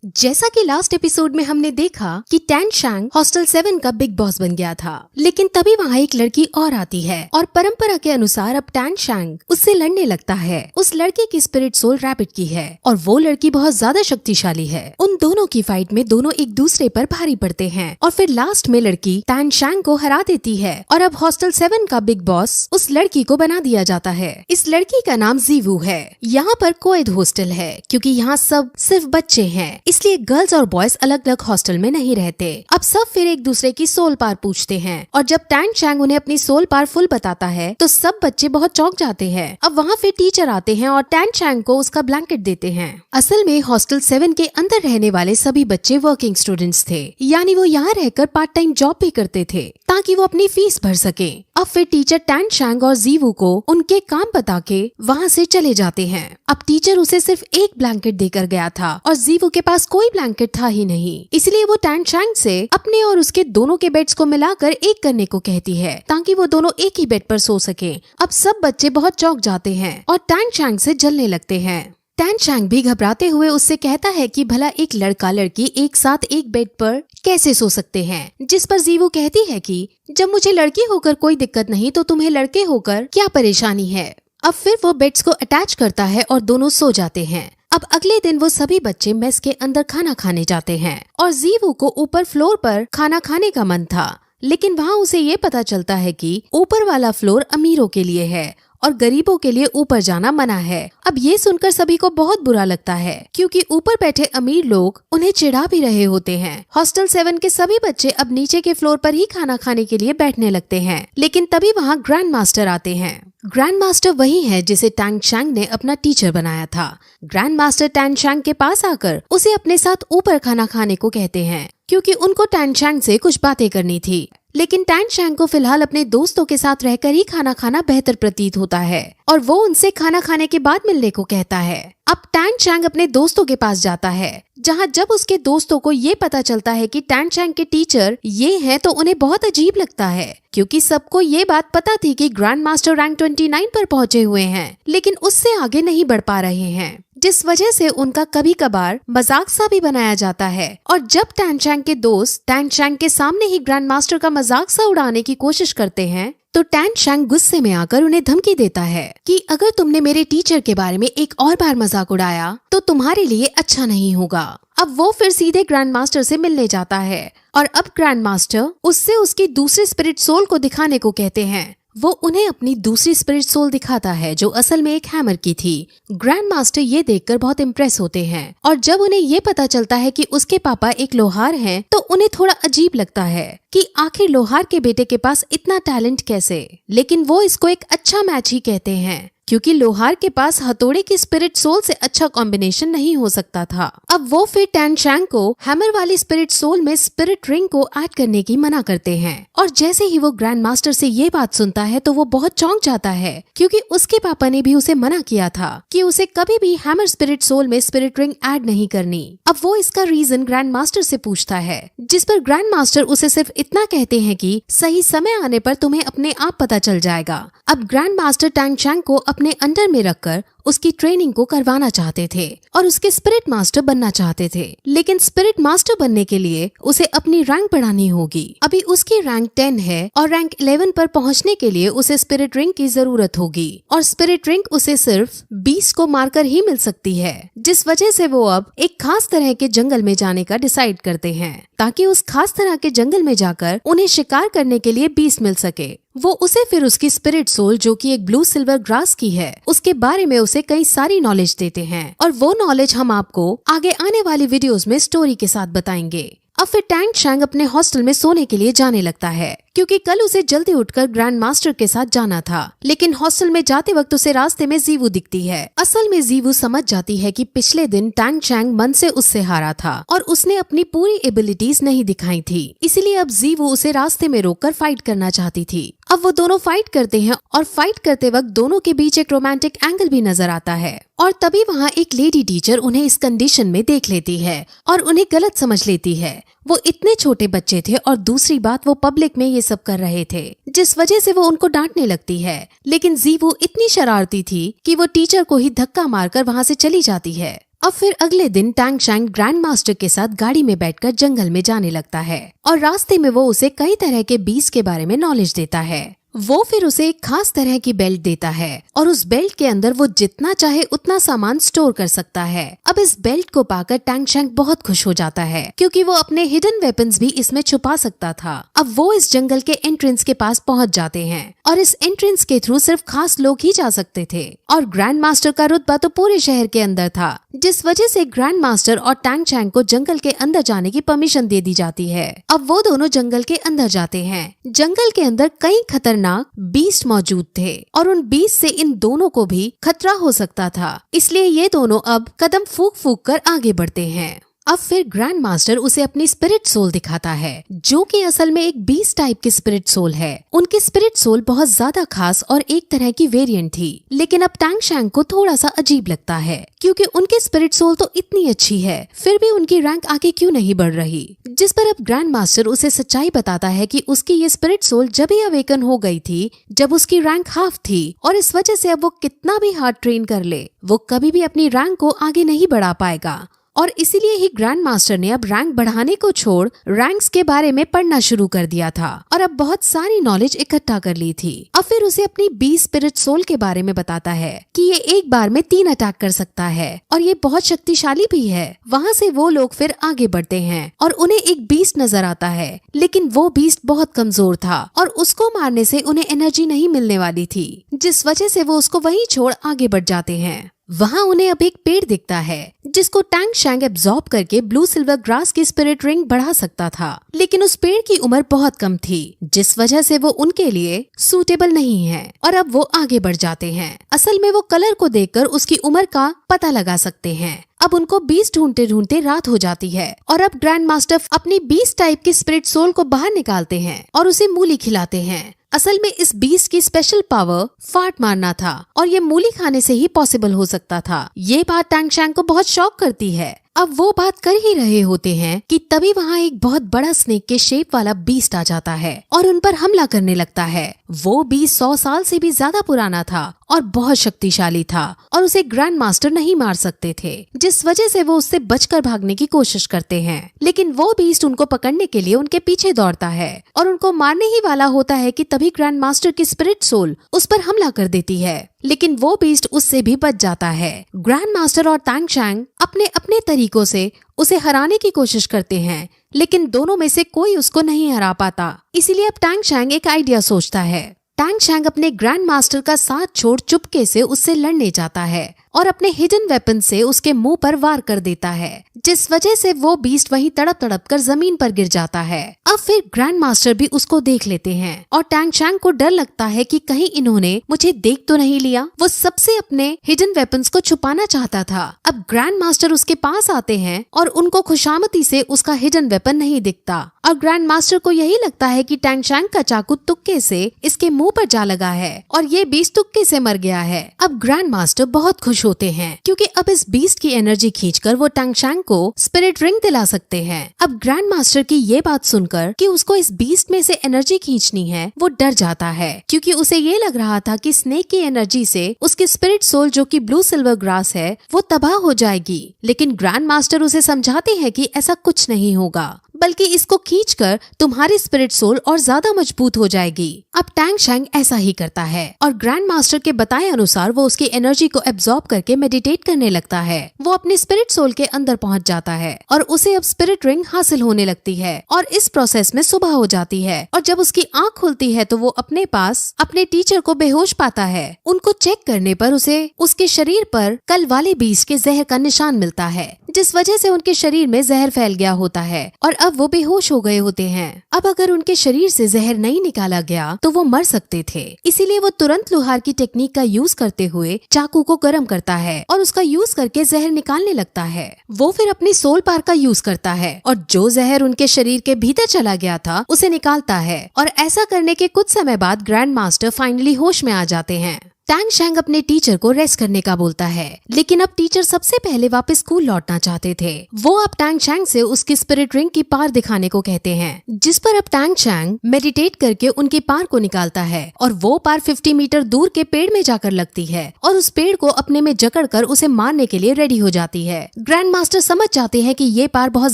जैसा कि last episode में हमने देखा कि टैन शैंग हॉस्टल 7 का बिग बॉस बन गया था, लेकिन तभी वहाँ एक लड़की और आती है और परंपरा के अनुसार अब टैन शैंग उससे लड़ने लगता है। उस लड़के की स्पिरिट सोल रैबिट की है और वो लड़की बहुत ज्यादा शक्तिशाली है। उन दोनों की फाइट में दोनों एक दूसरे पर भारी पड़ते हैं और फिर लास्ट में लड़की टैन शैंग को हरा देती है और अब हॉस्टल 7 का बिग बॉस उस लड़की को बना दिया जाता है। इस लड़की का नाम जीवू है। यहाँ पर कोएड हॉस्टल है क्योंकि यहाँ सब सिर्फ बच्चे हैं, इसलिए गर्ल्स और बॉयज अलग अलग हॉस्टल में नहीं रहते। अब सब फिर एक दूसरे की सोल पावर पूछते हैं और जब टैन शैंग उन्हें अपनी सोल पावर फुल बताता है तो सब बच्चे बहुत चौंक जाते हैं। अब वहाँ फिर टीचर आते हैं और टैन शैंग को उसका ब्लैंकेट देते हैं। असल में हॉस्टल 7 के अंदर रहने वाले सभी बच्चे वर्किंग स्टूडेंट्स थे, यानी वो यहाँ रहकर पार्ट टाइम जॉब भी करते थे ताकि वो अपनी फीस भर सके। अब फिर टीचर टैन शैंग और जीवू को उनके काम बता के वहाँ से चले जाते हैं। अब टीचर उसे सिर्फ एक ब्लैंकेट देकर गया था और जीवू के पास कोई ब्लैंकेट था ही नहीं, इसलिए वो टैन शैंग से अपने और उसके दोनों के बेड्स को मिलाकर एक करने को कहती है ताकि वो दोनों एक ही बेड पर सो सके। अब सब बच्चे बहुत चौंक जाते हैं और टैन शैंग से जलने लगते हैं। टैन शैंग भी घबराते हुए उससे कहता है कि भला एक लड़का लड़की एक साथ एक बेड पर कैसे सो सकते हैं, जिस पर जीवू कहती है कि जब मुझे लड़की होकर कोई दिक्कत नहीं तो तुम्हें लड़के होकर क्या परेशानी है। अब फिर वो बेड्स को अटैच करता है और दोनों सो जाते हैं। अब अगले दिन वो सभी बच्चे मेस के अंदर खाना खाने जाते हैं और जीवू को ऊपर फ्लोर पर खाना खाने का मन था, लेकिन वहाँ उसे ये पता चलता है कि ऊपर वाला फ्लोर अमीरों के लिए है और गरीबों के लिए ऊपर जाना मना है। अब ये सुनकर सभी को बहुत बुरा लगता है क्योंकि ऊपर बैठे अमीर लोग उन्हें चिढ़ा भी रहे होते हैं। हॉस्टल 7 के सभी बच्चे अब नीचे के फ्लोर पर ही खाना खाने के लिए बैठने लगते हैं, लेकिन तभी वहाँ ग्रैंड मास्टर आते हैं। ग्रैंड मास्टर वही है जिसे टैन शैंग ने अपना टीचर बनाया था। ग्रैंड मास्टर टैन शैंग के पास आकर उसे अपने साथ ऊपर खाना खाने को कहते हैं क्योंकि उनको टैन शैंग से कुछ बातें करनी थी, लेकिन टैन शैंग को फिलहाल अपने दोस्तों के साथ रहकर ही खाना खाना बेहतर प्रतीत होता है और वो उनसे खाना खाने के बाद मिलने को कहता है। अब टैन शैंग अपने दोस्तों के पास जाता है, जहाँ जब उसके दोस्तों को ये पता चलता है कि टैन शैंग के टीचर ये हैं तो उन्हें बहुत अजीब लगता है क्योंकि सबको ये बात पता थी कि ग्रैंड मास्टर रैंक 29 पर पहुँचे हुए हैं, लेकिन उससे आगे नहीं बढ़ पा रहे हैं, जिस वजह से उनका कभी कभार मजाक सा भी बनाया जाता है। और जब टैन शैंग के दोस्त टैन शैंग के सामने ही ग्रैंड मास्टर का मजाक सा उड़ाने की कोशिश करते हैं तो टैन शैंग गुस्से में आकर उन्हें धमकी देता है कि अगर तुमने मेरे टीचर के बारे में एक और बार मजाक उड़ाया तो तुम्हारे लिए अच्छा नहीं होगा। अब वो फिर सीधे ग्रैंड मास्टर से मिलने जाता है और अब ग्रैंड मास्टर उससे उसकी दूसरी स्पिरिट सोल को दिखाने को कहते हैं। वो उन्हें अपनी दूसरी स्पिरिट सोल दिखाता है जो असल में एक हैमर की थी। ग्रैंड मास्टर ये देखकर बहुत इम्प्रेस होते हैं और जब उन्हें ये पता चलता है कि उसके पापा एक लोहार हैं तो उन्हें थोड़ा अजीब लगता है कि आखिर लोहार के बेटे के पास इतना टैलेंट कैसे, लेकिन वो इसको एक अच्छा मैच ही कहते हैं क्योंकि लोहार के पास हथौड़े की स्पिरिट सोल से अच्छा कॉम्बिनेशन नहीं हो सकता था। अब वो फिर टैन शैंग को हैमर वाली स्पिरिट सोल में स्पिरिट रिंग को ऐड करने की मना करते हैं और जैसे ही वो ग्रैंड मास्टर से ये बात सुनता है तो वो बहुत चौंक जाता है क्योंकि उसके पापा ने भी उसे मना किया था कि उसे कभी भी हैमर स्पिरिट सोल में स्पिरिट रिंग ऐड नहीं करनी। अब वो इसका रीजन ग्रैंड मास्टर से पूछता है, जिस पर ग्रैंड मास्टर उसे सिर्फ इतना कहते हैं कि सही समय आने पर तुम्हें अपने आप पता चल जाएगा। अब ग्रैंड मास्टर टैन शैंग को अपने अंडर में रखकर उसकी ट्रेनिंग को करवाना चाहते थे और उसके स्पिरिट मास्टर बनना चाहते थे, लेकिन स्पिरिट मास्टर बनने के लिए उसे अपनी रैंक बढ़ानी होगी। अभी उसकी रैंक 10 है और रैंक 11 पर पहुंचने के लिए उसे स्पिरिट रिंग की जरूरत होगी और स्पिरिट रिंग उसे सिर्फ 20 को मारकर ही मिल सकती है, जिस वजह से वो अब एक खास तरह के जंगल में जाने का डिसाइड करते हैं ताकि उस खास तरह के जंगल में जाकर उन्हें शिकार करने के लिए 20 मिल सके। वो उसे फिर उसकी स्पिरिट सोल जो कि एक ब्लू सिल्वर ग्रास की है उसके बारे में उसे कई सारी नॉलेज देते हैं और वो नॉलेज हम आपको आगे आने वाली वीडियोस में स्टोरी के साथ बताएंगे। अब फिर टैन शैंग अपने हॉस्टल में सोने के लिए जाने लगता है क्योंकि कल उसे जल्दी उठकर ग्रैंड मास्टर के साथ जाना था, लेकिन हॉस्टल में जाते वक्त उसे रास्ते में जीवू दिखती है। असल में जीवू समझ जाती है कि पिछले दिन टैन शैंग मन से उससे हारा था और उसने अपनी पूरी एबिलिटीज नहीं दिखाई थी, इसीलिए अब जीवू उसे रास्ते में रोककर फाइट करना चाहती थी। अब वो दोनों फाइट करते हैं और फाइट करते वक्त दोनों के बीच एक रोमांटिक एंगल भी नजर आता है और तभी वहाँ एक लेडी टीचर उन्हें इस कंडीशन में देख लेती है और उन्हें गलत समझ लेती है। वो इतने छोटे बच्चे थे और दूसरी बात वो पब्लिक में ये सब कर रहे थे, जिस वजह से वो उनको डांटने लगती है, लेकिन जीवू इतनी शरारती थी कि वो टीचर को ही धक्का मारकर वहाँ से चली जाती है। अब फिर अगले दिन टैंग शैंग ग्रैंड मास्टर के साथ गाड़ी में बैठकर जंगल में जाने लगता है और रास्ते में वो उसे कई तरह के बीस्ट के बारे में नॉलेज देता है। वो फिर उसे एक खास तरह की बेल्ट देता है और उस बेल्ट के अंदर वो जितना चाहे उतना सामान स्टोर कर सकता है। अब इस बेल्ट को पाकर टैंग शैंग बहुत खुश हो जाता है क्योंकि वो अपने हिडन वेपन्स भी इसमें छुपा सकता था। अब वो इस जंगल के एंट्रेंस के पास पहुंच जाते हैं और इस एंट्रेंस के थ्रू सिर्फ खास लोग ही जा सकते थे और ग्रैंड मास्टर का रुतबा तो पूरे शहर के अंदर था, जिस वजह से ग्रैंड मास्टर और टैंग शैंग को जंगल के अंदर जाने की परमिशन दे दी जाती है। अब वो दोनों जंगल के अंदर जाते हैं। जंगल के अंदर कई खतरनाक बीस्ट मौजूद थे और उन बीस्ट से इन दोनों को भी खतरा हो सकता था, इसलिए ये दोनों अब कदम फूंक फूंक कर आगे बढ़ते हैं। अब फिर ग्रैंड मास्टर उसे अपनी स्पिरिट सोल दिखाता है जो कि असल में एक बीस्ट टाइप की स्पिरिट सोल है। उनकी स्पिरिट सोल बहुत ज्यादा खास और एक तरह की वेरिएंट थी, लेकिन अब टैंग शैंग को थोड़ा सा अजीब लगता है क्योंकि उनकी स्पिरिट सोल तो इतनी अच्छी है फिर भी उनकी रैंक आगे क्यों नहीं बढ़ रही। जिस पर अब ग्रैंड मास्टर उसे सच्चाई बताता है कि उसकी ये स्पिरिट सोल जब ही अवेकन हो गई थी जब उसकी रैंक हाफ थी और इस वजह से अब वो कितना भी हार्ड ट्रेन कर ले वो कभी भी अपनी रैंक को आगे नहीं बढ़ा पाएगा और इसीलिए ही ग्रैंड मास्टर ने अब रैंक बढ़ाने को छोड़ रैंक्स के बारे में पढ़ना शुरू कर दिया था और अब बहुत सारी नॉलेज इकट्ठा कर ली थी। अब फिर उसे अपनी बीस्ट स्पिरिट सोल के बारे में बताता है कि ये एक बार में 3 अटैक कर सकता है और ये बहुत शक्तिशाली भी है। वहाँ से वो लोग फिर आगे बढ़ते हैं और उन्हें एक बीस्ट नजर आता है, लेकिन वो बीस्ट बहुत कमजोर था और उसको मारने से उन्हें एनर्जी नहीं मिलने वाली थी, जिस वजह से वो उसको वहीं छोड़ आगे बढ़ जाते हैं। वहाँ उन्हें अब एक पेड़ दिखता है जिसको टैंग शैंग एब्जॉर्ब करके ब्लू सिल्वर ग्रास की स्पिरिट रिंग बढ़ा सकता था, लेकिन उस पेड़ की उम्र बहुत कम थी जिस वजह से वो उनके लिए सूटेबल नहीं है और अब वो आगे बढ़ जाते हैं। असल में वो कलर को देखकर उसकी उम्र का पता लगा सकते हैं। अब उनको बीस्ट ढूंढते ढूंढते रात हो जाती है और अब ग्रैंड मास्टर अपनी बीस्ट टाइप की स्पिरिट सोल को बाहर निकालते हैं और उसे मूली खिलाते हैं। असल में इस बीस्ट की स्पेशल पावर फाट मारना था और ये मूली खाने से ही पॉसिबल हो सकता था। ये बात टैंग शैंग को बहुत शॉक करती है। अब वो बात कर ही रहे होते हैं कि तभी वहाँ एक बहुत बड़ा स्नेक के शेप वाला बीस्ट आ जाता है और उन पर हमला करने लगता है। वो बीस्ट 100 साल से भी ज्यादा पुराना था और बहुत शक्तिशाली था और उसे ग्रैंड मास्टर नहीं मार सकते थे, जिस वजह से वो उससे बचकर भागने की कोशिश करते हैं। लेकिन वो बीस्ट उनको पकड़ने के लिए उनके पीछे दौड़ता है और उनको मारने ही वाला होता है कि तभी ग्रैंड मास्टर की स्पिरिट सोल उस पर हमला कर देती है, लेकिन वो बीस्ट उससे भी बच जाता है। ग्रैंड मास्टर और टैंग शैंग अपने अपने तरीकों से उसे हराने की कोशिश करते हैं, लेकिन दोनों में से कोई उसको नहीं हरा पाता। इसीलिए अब टैंग शैंग एक आइडिया सोचता है। टैंग शैंग अपने ग्रैंड मास्टर का साथ छोड़ चुपके से उससे लड़ने जाता है और अपने हिडन वेपन से उसके मुंह पर वार कर देता है, जिस वजह से वो बीस्ट वहीं तड़प तड़प कर जमीन पर गिर जाता है। अब फिर ग्रैंड मास्टर भी उसको देख लेते हैं और टैंग शैंग को डर लगता है कि कहीं इन्होंने मुझे देख तो नहीं लिया। वो सबसे अपने हिडन वेपन्स को छुपाना चाहता था। अब ग्रैंड मास्टर उसके पास आते हैं और उनको खुशामती से उसका हिडन वेपन नहीं दिखता और ग्रैंड मास्टर को यही लगता है कि टैंग शैंग का चाकू तुक्के से इसके मुंह पर जा लगा है और ये बीस्ट तुक्के से मर गया है। अब ग्रैंड मास्टर बहुत खुश होते हैं क्योंकि अब इस बीस्ट की एनर्जी खींचकर वो टैंग शैंग को स्पिरिट रिंग दिला सकते हैं। अब ग्रैंड मास्टर की ये बात सुनकर कि उसको इस बीस्ट में से एनर्जी खींचनी है, वो डर जाता है क्योंकि उसे ये लग रहा था कि स्नेक की एनर्जी से उसकी स्पिरिट सोल जो कि ब्लू सिल्वर ग्रास है वो तबाह हो जाएगी। लेकिन ग्रैंड मास्टर उसे समझाते हैं कि ऐसा कुछ नहीं होगा, बल्कि इसको खींचकर तुम्हारी स्पिरिट सोल और ज्यादा मजबूत हो जाएगी। अब टैंग शैंग ऐसा ही करता है और ग्रैंड मास्टर के बताए अनुसार वो उसकी एनर्जी को एब्जॉर्ब करके मेडिटेट करने लगता है। वो अपनी स्पिरिट सोल के अंदर पहुंच जाता है और उसे अब स्पिरिट रिंग हासिल होने लगती है और इस प्रोसेस में सुबह हो जाती है और जब उसकी आँख खुलती है तो वो अपने पास अपने टीचर को बेहोश पाता है। उनको चेक करने पर उसे उसके शरीर पर कल वाले बीस्ट के जहर का निशान मिलता है, जिस वजह से उनके शरीर में जहर फैल गया होता है और अब वो बेहोश हो गए होते हैं। अब अगर उनके शरीर से जहर नहीं निकाला गया तो वो मर सकते थे, इसीलिए वो तुरंत लोहार की टेक्निक का यूज करते हुए चाकू को गर्म करता है और उसका यूज करके जहर निकालने लगता है। वो फिर अपनी सोल पार का यूज करता है और जो जहर उनके शरीर के भीतर चला गया था उसे निकालता है और ऐसा करने के कुछ समय बाद ग्रैंड मास्टर फाइनली होश में आ जाते हैं। टैंग शैंग अपने टीचर को रेस्ट करने का बोलता है, लेकिन अब टीचर सबसे पहले वापस स्कूल लौटना चाहते थे। वो अब टैंग शैंग से उसकी स्पिरिट रिंग की पार दिखाने को कहते हैं, जिस पर अब टैंग शैंग मेडिटेट करके उनकी पार को निकालता है और वो पार 50 मीटर दूर के पेड़ में जाकर लगती है और उस पेड़ को अपने में जकड़कर उसे मारने के लिए रेडी हो जाती है। ग्रैंड मास्टर समझ जाते हैं कि ये पार बहुत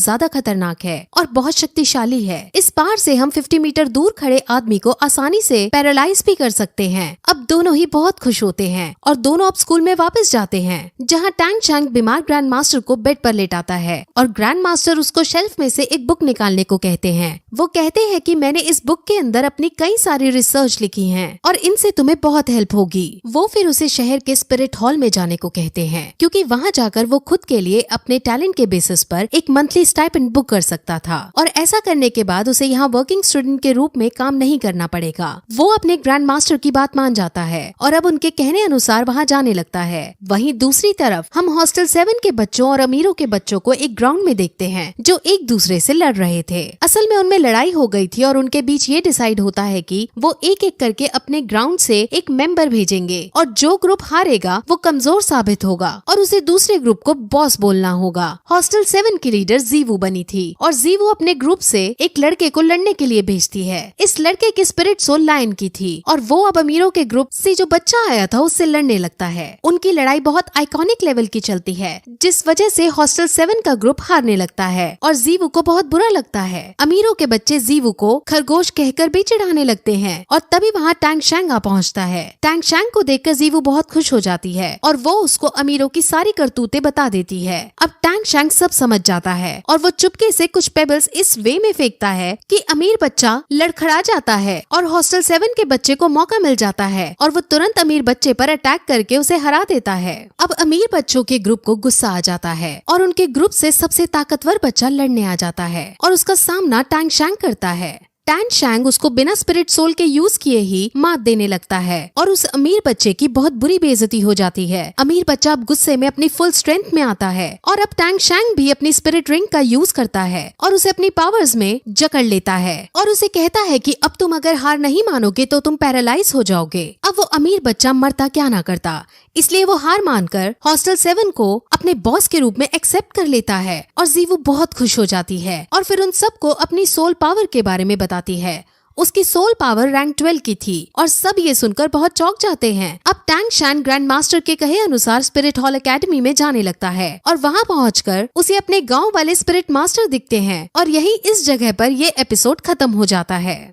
ज्यादा खतरनाक है और बहुत शक्तिशाली है। इस पार से हम 50 मीटर दूर खड़े आदमी को आसानी से पैरालाइज भी कर सकते हैं। अब दोनों ही बहुत खुश होते हैं और दोनों अब स्कूल में वापस जाते हैं, जहाँ टैंग शैंग बीमार ग्रैंड मास्टर को बेड पर लेटाता है और ग्रैंड मास्टर उसको शेल्फ में से एक बुक निकालने को कहते हैं। वो कहते हैं कि मैंने इस बुक के अंदर अपनी कई सारी रिसर्च लिखी हैं और इनसे तुम्हें बहुत हेल्प होगी। वो फिर उसे शहर के स्पिरिट हॉल में जाने को कहते हैं, क्योंकि वहाँ जाकर वो खुद के लिए अपने टैलेंट के बेसिस पर एक मंथली स्टाइपेंड बुक कर सकता था और ऐसा करने के बाद उसे यहाँ वर्किंग स्टूडेंट के रूप में काम नहीं करना पड़ेगा। वो अपने ग्रैंड मास्टर की बात मान जाता है और अब उनके कहने अनुसार वहाँ जाने लगता है। वहीं दूसरी तरफ हम हॉस्टल 7 के बच्चों और अमीरों के बच्चों को एक ग्राउंड में देखते हैं जो एक दूसरे से लड़ रहे थे। असल में उनमें लड़ाई हो गई थी और उनके बीच ये डिसाइड होता है कि वो एक एक करके अपने ग्राउंड से एक मेंबर भेजेंगे और जो ग्रुप हारेगा वो कमजोर साबित होगा और उसे दूसरे ग्रुप को बॉस बोलना होगा। हॉस्टल 7 की लीडर जीवू बनी थी और जीवू अपने ग्रुप से एक लड़के को लड़ने के लिए भेजती है। इस लड़के की स्पिरिट सोल लायन की थी और वो अब अमीरों के ग्रुप से जो बच्चा आया था उससे लड़ने लगता है। उनकी लड़ाई बहुत आइकॉनिक लेवल की चलती है, जिस वजह से हॉस्टल 7 का ग्रुप हारने लगता है और जीवू को बहुत बुरा लगता है। अमीरों के बच्चे जीवू को खरगोश कहकर भी चिढ़ाने लगते हैं और तभी वहाँ टैंग शैंग आ पहुँचता है। टैंग शैंग को देखकर जीवू बहुत खुश हो जाती है और वो उसको अमीरों की सारी करतूतें बता देती है। अब टैंग शैंग सब समझ जाता है और वो चुपके से कुछ पेबल्स इस वे में फेंकता है कि अमीर बच्चा लड़खड़ा जाता है और हॉस्टल 7 के बच्चे को मौका मिल जाता है और वो तुरंत अमीर बच्चे पर अटैक करके उसे हरा देता है। अब अमीर बच्चों के ग्रुप को गुस्सा आ जाता है और उनके ग्रुप से सबसे ताकतवर बच्चा लड़ने आ जाता है और उसका सामना टैंग शैंग करता है। टैंग शैंग उसको बिना स्पिरिट सोल के यूज किए ही मात देने लगता है और उस अमीर बच्चे की बहुत बुरी बेइज्जती हो जाती है। अमीर बच्चा अब गुस्से में अपनी फुल स्ट्रेंथ में आता है और अब टैंग शैंग भी अपनी स्पिरिट रिंग का यूज करता है और उसे अपनी पावर्स में जकड़ लेता है और उसे कहता है कि अब तुम अगर हार नहीं मानोगे तो तुम पैरालाइज हो जाओगे। अब वो अमीर बच्चा मरता क्या ना करता, इसलिए वो हार मानकर हॉस्टल 7 को अपने बॉस के रूप में एक्सेप्ट कर लेता है और जीवू बहुत खुश हो जाती है और फिर उन सबको अपनी सोल पावर के बारे में बताती है। उसकी सोल पावर रैंक 12 की थी और सब ये सुनकर बहुत चौंक जाते हैं। अब टैंग शैंग ग्रैंड मास्टर के कहे अनुसार स्पिरिट हॉल एकेडमी में जाने लगता है और वहाँ पहुंचकर उसे अपने गांव वाले स्पिरिट मास्टर दिखते हैं और यही इस जगह पर ये एपिसोड खत्म हो जाता है।